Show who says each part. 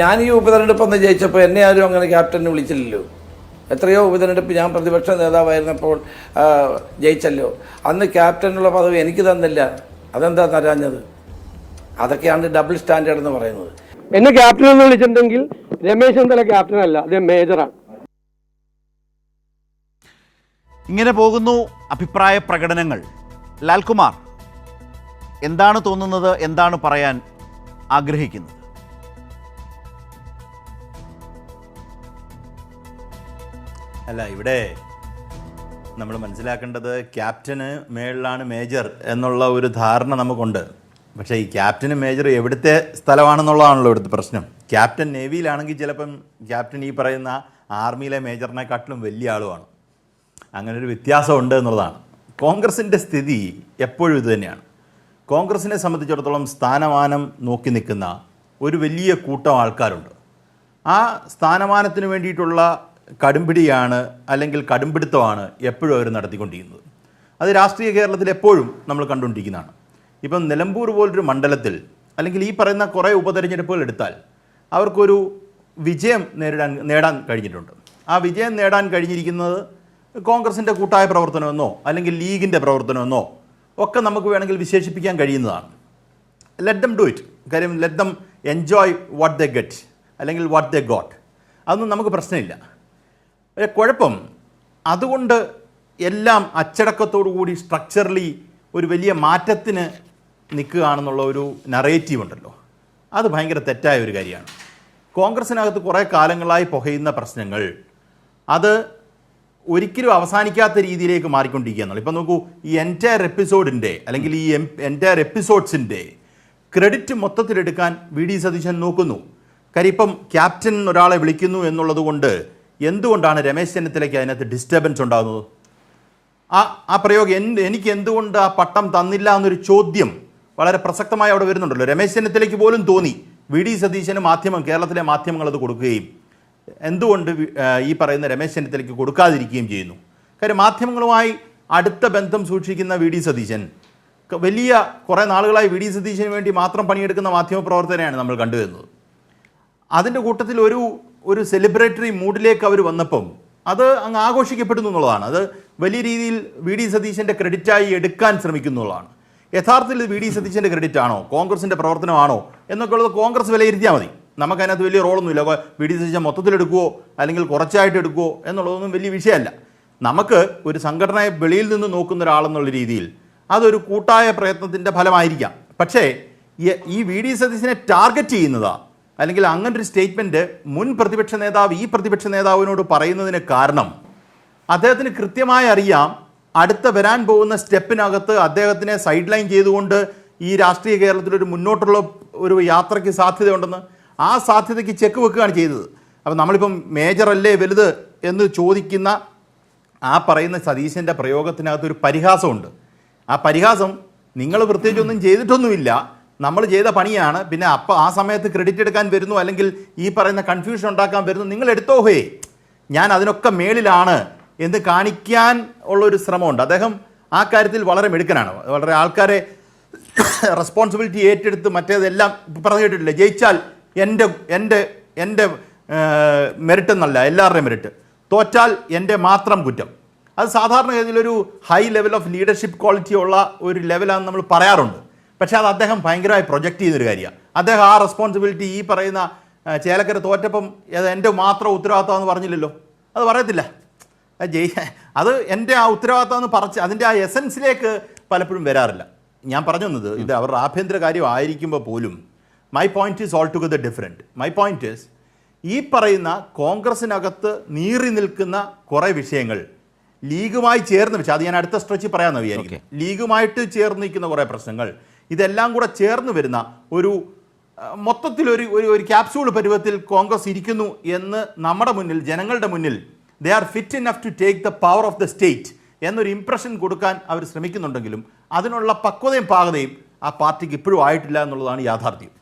Speaker 1: ഞാൻ ഈ ഉപതെരഞ്ഞെടുപ്പ് ഒന്ന് ജയിച്ചപ്പോൾ എന്നെ ആരും അങ്ങനെ ക്യാപ്റ്റനെ വിളിച്ചില്ലല്ലോ. എത്രയോ ഉപതെരഞ്ഞെടുപ്പ് ഞാൻ പ്രതിപക്ഷ നേതാവായിരുന്നപ്പോൾ ജയിച്ചല്ലോ. അന്ന് ക്യാപ്റ്റനുള്ള പദവി എനിക്ക് തന്നില്ല. അതെന്താ തരാഞ്ഞത്? അതൊക്കെയാണ് ഡബിൾ സ്റ്റാൻഡേർഡ് എന്ന് പറയുന്നത്.
Speaker 2: എന്നെ ക്യാപ്റ്റൻ എന്ന് വിളിച്ചിട്ടുണ്ടെങ്കിൽ രമേശ് ചെന്നിത്തല ക്യാപ്റ്റൻ അല്ല, അദ്ദേഹം മേജറാണ്.
Speaker 3: ഇങ്ങനെ പോകുന്നു അഭിപ്രായ പ്രകടനങ്ങൾ. ലാൽകുമാർ, എന്താണ് തോന്നുന്നത്? എന്താണ് പറയാൻ ആഗ്രഹിക്കുന്നത്?
Speaker 4: അല്ല, ഇവിടെ നമ്മൾ മനസ്സിലാക്കേണ്ടത് ക്യാപ്റ്റന് മേളിലാണ് മേജർ എന്നുള്ള ഒരു ധാരണ നമുക്കുണ്ട്. പക്ഷേ ഈ ക്യാപ്റ്റന് മേജർ എവിടുത്തെ സ്ഥലമാണെന്നുള്ളതാണല്ലോ ഇവിടുത്തെ പ്രശ്നം. ക്യാപ്റ്റൻ നേവിയിലാണെങ്കിൽ ചിലപ്പം ക്യാപ്റ്റൻ ഈ പറയുന്ന ആർമിയിലെ മേജറിനെക്കാട്ടിലും വലിയ ആളുമാണ്. അങ്ങനൊരു വ്യത്യാസമുണ്ട് എന്നുള്ളതാണ്. കോൺഗ്രസിൻ്റെ സ്ഥിതി എപ്പോഴും ഇത് തന്നെയാണ്. കോൺഗ്രസിനെ സംബന്ധിച്ചിടത്തോളം സ്ഥാനമാനം നോക്കി നിൽക്കുന്ന ഒരു വലിയ കൂട്ടം ആൾക്കാരുണ്ട്. ആ സ്ഥാനമാനത്തിന് വേണ്ടിയിട്ടുള്ള കടുംപിടിയാണ് അല്ലെങ്കിൽ കടുംപിടുത്തമാണ് എപ്പോഴും അവർ നടത്തിക്കൊണ്ടിരിക്കുന്നത്. അത് രാഷ്ട്രീയ കേരളത്തിൽ എപ്പോഴും നമ്മൾ കണ്ടുകൊണ്ടിരിക്കുന്നതാണ്. ഇപ്പം നിലമ്പൂർ പോലൊരു മണ്ഡലത്തിൽ അല്ലെങ്കിൽ ഈ പറയുന്ന കുറേ ഉപതെരഞ്ഞെടുപ്പുകൾ എടുത്താൽ അവർക്കൊരു വിജയം നേടാൻ കഴിഞ്ഞിട്ടുണ്ട്. ആ വിജയം നേടാൻ കഴിഞ്ഞിരിക്കുന്നത് കോൺഗ്രസിൻ്റെ കൂട്ടായ പ്രവർത്തനമെന്നോ അല്ലെങ്കിൽ ലീഗിൻ്റെ പ്രവർത്തനമെന്നോ ഒക്കെ നമുക്ക് വേണമെങ്കിൽ വിശേഷിപ്പിക്കാൻ കഴിയുന്നതാണ്. Let them do it. കാര്യം let them enjoy what they get അല്ലെങ്കിൽ വാട്ട് ദേ ഗോട്ട്. അതൊന്നും നമുക്ക് പ്രശ്നമില്ല. കുഴപ്പം അതുകൊണ്ട് എല്ലാം അച്ചടക്കത്തോടു കൂടി സ്ട്രക്ചറലി ഒരു വലിയ മാറ്റത്തിന് നിൽക്കുകയാണെന്നുള്ള ഒരു നറേറ്റീവ് ഉണ്ടല്ലോ, അത് ഭയങ്കര തെറ്റായ ഒരു കാര്യമാണ്. കോൺഗ്രസിനകത്ത് കുറേ കാലങ്ങളായി പുകയുന്ന പ്രശ്നങ്ങൾ അത് ഒരിക്കലും അവസാനിക്കാത്ത രീതിയിലേക്ക് മാറിക്കൊണ്ടിരിക്കുകയെന്നുള്ളൂ. ഇപ്പം നോക്കൂ, ഈ എൻറ്റയർ എപ്പിസോഡിൻ്റെ അല്ലെങ്കിൽ ഈ എൻറ്റയർ എപ്പിസോഡ്സിൻ്റെ ക്രെഡിറ്റ് മൊത്തത്തിലെടുക്കാൻ വി ഡി സതീശൻ നോക്കുന്നു. കാര്യം ഇപ്പം ക്യാപ്റ്റൻ ഒരാളെ വിളിക്കുന്നു എന്നുള്ളത് കൊണ്ട് എന്തുകൊണ്ടാണ് രമേശ് ചെന്നിത്തലയ്ക്ക് അതിനകത്ത് ഡിസ്റ്റർബൻസ് ഉണ്ടാകുന്നത്? ആ പ്രയോഗം എനിക്ക് എന്തുകൊണ്ട് ആ പട്ടം തന്നില്ല എന്നൊരു ചോദ്യം വളരെ പ്രസക്തമായി അവിടെ വരുന്നുണ്ടല്ലോ. രമേശ് ചെന്നിത്തലയ്ക്ക് പോലും തോന്നി വി ഡി സതീശന് കേരളത്തിലെ മാധ്യമങ്ങൾ അത് കൊടുക്കുകയും എന്തുകൊണ്ട് ഈ പറയുന്ന രമേശ് ചെന്നിത്തലയ്ക്ക് കൊടുക്കാതിരിക്കുകയും ചെയ്യുന്നു. കാര്യം മാധ്യമങ്ങളുമായി അടുത്ത ബന്ധം സൂക്ഷിക്കുന്ന വി ഡി സതീശൻ വലിയ കുറേ നാളുകളായി വി ഡി സതീശന് വേണ്ടി മാത്രം പണിയെടുക്കുന്ന മാധ്യമപ്രവർത്തകരെയാണ് നമ്മൾ കണ്ടുവരുന്നത്. അതിൻ്റെ കൂട്ടത്തിൽ ഒരു സെലിബ്രേറ്ററി മൂഡിലേക്ക് അവർ വന്നപ്പം അത് അങ്ങ് ആഘോഷിക്കപ്പെടുന്നു എന്നുള്ളതാണ്. അത് വലിയ രീതിയിൽ വി ഡി സതീശൻ്റെ ക്രെഡിറ്റായി എടുക്കാൻ ശ്രമിക്കുന്നുള്ളതാണ്. യഥാർത്ഥത്തിൽ വി ഡി സതീശൻ്റെ ക്രെഡിറ്റ് ആണോ കോൺഗ്രസിൻ്റെ പ്രവർത്തനമാണോ എന്നൊക്കെ ഉള്ളത് കോൺഗ്രസ് വിലയിരുത്തിയാൽ മതി. നമുക്കതിനകത്ത് വലിയ റോളൊന്നുമില്ല. വി ഡി സതീശൻ മൊത്തത്തിലെടുക്കുമോ അല്ലെങ്കിൽ കുറച്ചായിട്ട് എടുക്കുമോ എന്നുള്ളതൊന്നും വലിയ വിഷയമല്ല. നമുക്ക് ഒരു സംഘടനയെ വെളിയിൽ നിന്ന് നോക്കുന്ന ഒരാളെന്നുള്ള രീതിയിൽ അതൊരു കൂട്ടായ പ്രയത്നത്തിൻ്റെ ഫലമായിരിക്കാം. പക്ഷേ ഈ വി ഡി സതീശനെ ടാർഗറ്റ് ചെയ്യുന്നതാ അല്ലെങ്കിൽ അങ്ങനൊരു സ്റ്റേറ്റ്മെൻറ്റ് മുൻ പ്രതിപക്ഷ നേതാവ് ഈ പ്രതിപക്ഷ നേതാവിനോട് പറയുന്നതിന് കാരണം അദ്ദേഹത്തിന് കൃത്യമായി അറിയാം അടുത്ത വരാൻ പോകുന്ന സ്റ്റെപ്പിനകത്ത് അദ്ദേഹത്തിനെ സൈഡ് ലൈൻ ചെയ്തുകൊണ്ട് ഈ രാഷ്ട്രീയ കേരളത്തിലൊരു മുന്നോട്ടുള്ള ഒരു യാത്രയ്ക്ക് സാധ്യതയുണ്ടെന്ന്. ആ സാധ്യതയ്ക്ക് ചെക്ക് വെക്കുകയാണ് ചെയ്തത്. അപ്പോൾ നമ്മളിപ്പം മേജറല്ലേ വലുത് എന്ന് ചോദിക്കുന്ന ആ പറയുന്ന സതീശൻ്റെ പ്രയോഗത്തിനകത്തൊരു പരിഹാസമുണ്ട്. ആ പരിഹാസം നിങ്ങൾ പ്രത്യേകിച്ചൊന്നും ചെയ്തിട്ടൊന്നുമില്ല, നമ്മൾ ചെയ്ത പണിയാണ്, പിന്നെ ആ സമയത്ത് ക്രെഡിറ്റ് എടുക്കാൻ വരുന്നു അല്ലെങ്കിൽ ഈ പറയുന്ന കൺഫ്യൂഷൻ ഉണ്ടാക്കാൻ വരുന്നു, നിങ്ങൾ എടുത്തോ ഹേ ഞാൻ അതിനൊക്കെ മേളിലാണ് എന്ന് കാണിക്കാൻ ഉള്ളൊരു ശ്രമമുണ്ട്. അദ്ദേഹം ആ കാര്യത്തിൽ വളരെ മിടുക്കനാണ്. വളരെ ആൾക്കാരെ റെസ്പോൺസിബിലിറ്റി ഏറ്റെടുത്ത് മറ്റേതെല്ലാം പറഞ്ഞു കേട്ടിട്ടില്ല, ജയിച്ചാൽ എൻ്റെ മെറിറ്റ് എന്നല്ല എല്ലാവരുടെയും മെറിറ്റ്, തോറ്റാൽ എൻ്റെ മാത്രം കുറ്റം. അത് സാധാരണഗതിയിലൊരു high level of leadership quality ഉള്ള ഒരു ലെവലാണെന്ന് നമ്മൾ പറയാറുണ്ട്. പക്ഷേ അത് അദ്ദേഹം ഭയങ്കരമായി പ്രൊജക്റ്റ് ചെയ്തൊരു കാര്യമാണ്. അദ്ദേഹം ആ റെസ്പോൺസിബിലിറ്റി ഈ പറയുന്ന ചേലക്കര തോറ്റപ്പം എൻ്റെ മാത്രം ഉത്തരവാദിത്തമെന്ന് പറഞ്ഞില്ലല്ലോ, അത് പറയത്തില്ല. അത് എൻ്റെ ആ ഉത്തരവാദിത്തമെന്ന് പറഞ്ഞ് അതിൻ്റെ ആ എസൻസിലേക്ക് പലപ്പോഴും വരാറില്ല. ഞാൻ പറഞ്ഞു വന്നത് ഇത് അവരുടെ ആഭ്യന്തര കാര്യമായിരിക്കുമ്പോൾ പോലും my point is all together different. My point is ഈ പറയുന്ന കോൺഗ്രസിനകത്ത് നീറി നിൽക്കുന്ന കുറേ വിഷയങ്ങൾ ലീഗുമായി ചേർന്ന് വെച്ച്, അത് ഞാൻ അടുത്ത സ്ട്രെച്ച് പറയാമെന്ന് വിചാരിക്കും, ലീഗുമായിട്ട് ചേർന്ന് നിൽക്കുന്ന കുറേ പ്രശ്നങ്ങൾ ഇതെല്ലാം കൂടെ ചേർന്ന് വരുന്ന ഒരു മൊത്തത്തിലൊരു ഒരു ക്യാപ്സ്യൂൾ പരുവത്തിൽ കോൺഗ്രസ് ഇരിക്കുന്നു എന്ന് നമ്മുടെ മുന്നിൽ ജനങ്ങളുടെ മുന്നിൽ they are fit enough to take the power of the state എന്നൊരു ഇംപ്രഷൻ കൊടുക്കാൻ അവർ ശ്രമിക്കുന്നുണ്ടെങ്കിലും അതിനുള്ള പക്വതയും പാകതയും ആ പാർട്ടിക്ക് ഇപ്പോഴും ആയിട്ടില്ല എന്നുള്ളതാണ് യാഥാർത്ഥ്യം.